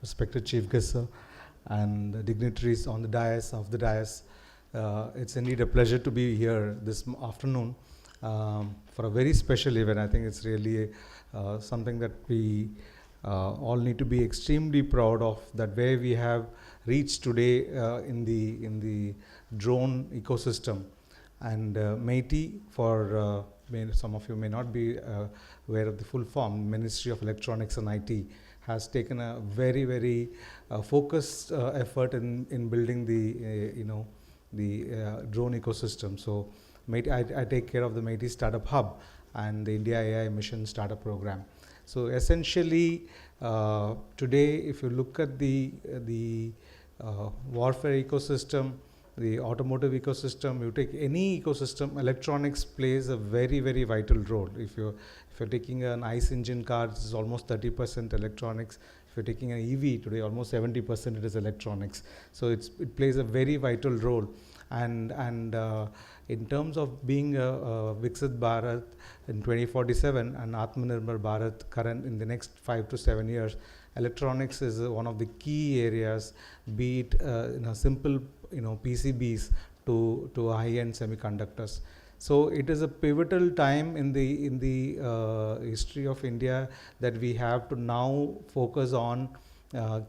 respected Chief Guest Sir, and the dignitaries on the dais, it's indeed a pleasure to be here this afternoon for a very special event. I think it's really something that we all need to be extremely proud of, that where we have reached today in the drone ecosystem. And MeitY, for some of you may not be aware of the full form, Ministry of Electronics and IT, has taken a very, very focused effort in building the drone ecosystem. So I take care of the MeitY Startup Hub and the India AI Mission Startup Program. So essentially, today, if you look at the warfare ecosystem, the automotive ecosystem, you take any ecosystem, electronics plays a very, very vital role. If you're taking an ICE engine car, this is almost 30% electronics. If you're taking an EV today, almost 70% it is electronics. So it plays a very vital role. And in terms of being a Viksit Bharat in 2047 and Atmanirbhar Bharat current in the next 5 to 7 years, electronics is one of the key areas, be it simple PCBs to high-end semiconductors. So it is a pivotal time in the history of India that we have to now focus on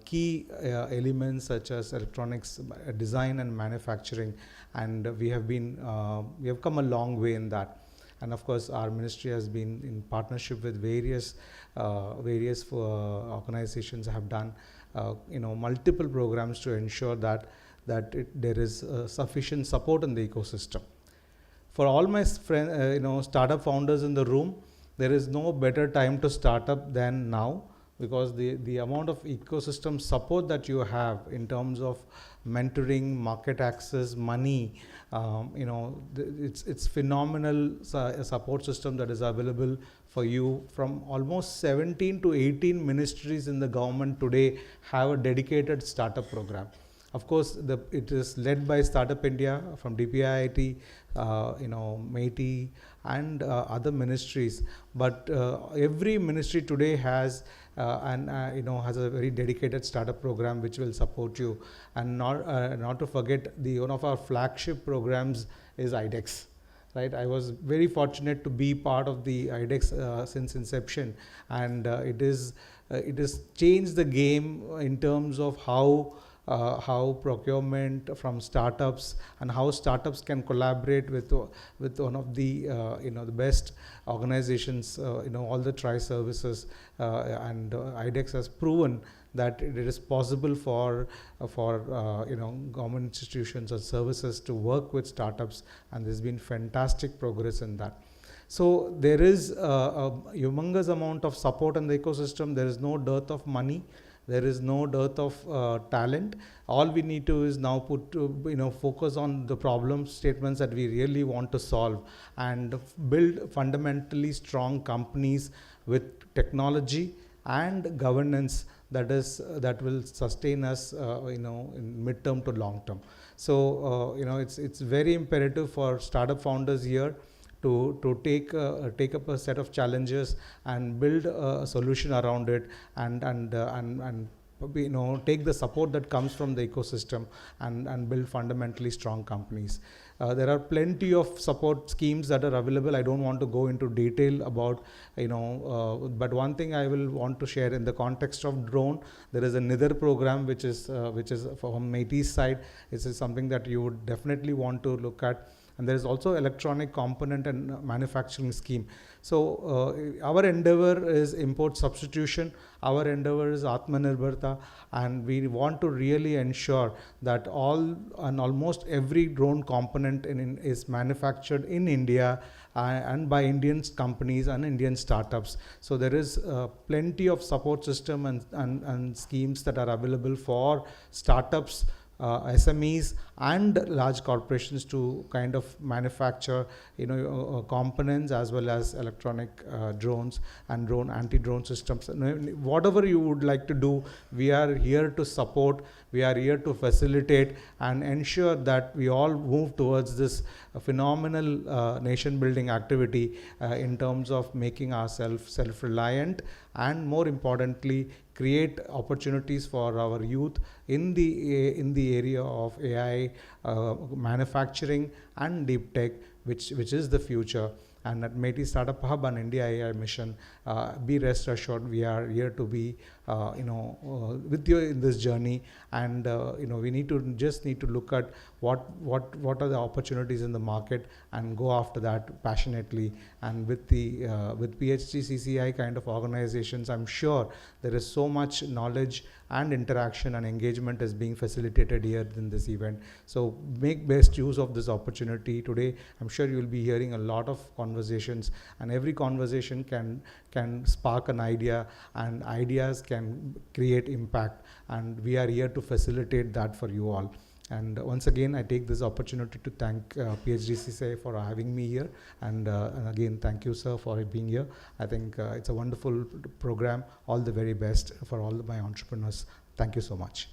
key elements such as electronics design and manufacturing, and we have come a long way in that. And of course, our ministry has been in partnership with various organizations have done multiple programs to ensure that there is sufficient support in the ecosystem. For all my friends, startup founders in the room, there is no better time to start up than now, because the amount of ecosystem support that you have in terms of mentoring, market access, money, it's phenomenal support system that is available for you from almost 17 to 18 ministries in the government today have a dedicated startup program. Of course, it is led by Startup India from DPIIT, MeitY, and other ministries. But every ministry today has has a very dedicated startup program which will support you. And not to forget, one of our flagship programs is IDEX. Right, I was very fortunate to be part of the IDEX since inception, and it has changed the game in terms of how procurement from startups and how startups can collaborate with one of the the best organizations, all the tri-services, and IDEX has proven that it is possible for government institutions or services to work with startups, and there's been fantastic progress in that. So there is a humongous amount of support in the ecosystem. There is no dearth of money. There is no dearth of talent. All we need to is now focus on the problem statements that we really want to solve, and build fundamentally strong companies with technology and governance that will sustain us in midterm to long term. So it's very imperative for startup founders here to take up a set of challenges and build a solution around it, and take the support that comes from the ecosystem and build fundamentally strong companies. There are plenty of support schemes that are available. I don't want to go into detail about, but one thing I will want to share in the context of drone, there is a NIDHR program which is from MeitY's side. This is something that you would definitely want to look at. And there is also electronic component and manufacturing scheme. So our endeavor is import substitution. Our endeavor is Atmanirbharta, and we want to really ensure that almost every drone component is manufactured in India and by Indian companies and Indian startups. So there is plenty of support system and schemes that are available for startups, SMEs and large corporations to kind of manufacture components as well as electronic drones and anti-drone systems. Whatever you would like to do, we are here to support, we are here to facilitate and ensure that we all move towards this phenomenal nation building activity in terms of making ourselves self-reliant and more importantly create opportunities for our youth in the area of AI, manufacturing and deep tech, which is the future. And at MeitY Startup Hub and India AI Mission, be rest assured we are here to be, with you in this journey. And we need to look at what are the opportunities in the market and go after that passionately. And with PhD CCI kind of organizations, I'm sure there is so much knowledge and interaction and engagement is being facilitated here in this event. So make best use of this opportunity today. I'm sure you'll be hearing a lot of conversations, and every conversation can spark an idea, and ideas can create impact, and we are here to facilitate that for you all. And once again, I take this opportunity to thank PhD CCI for having me here, and again, thank you, sir, for being here. I think it's a wonderful program. All the very best for all my entrepreneurs. Thank you so much.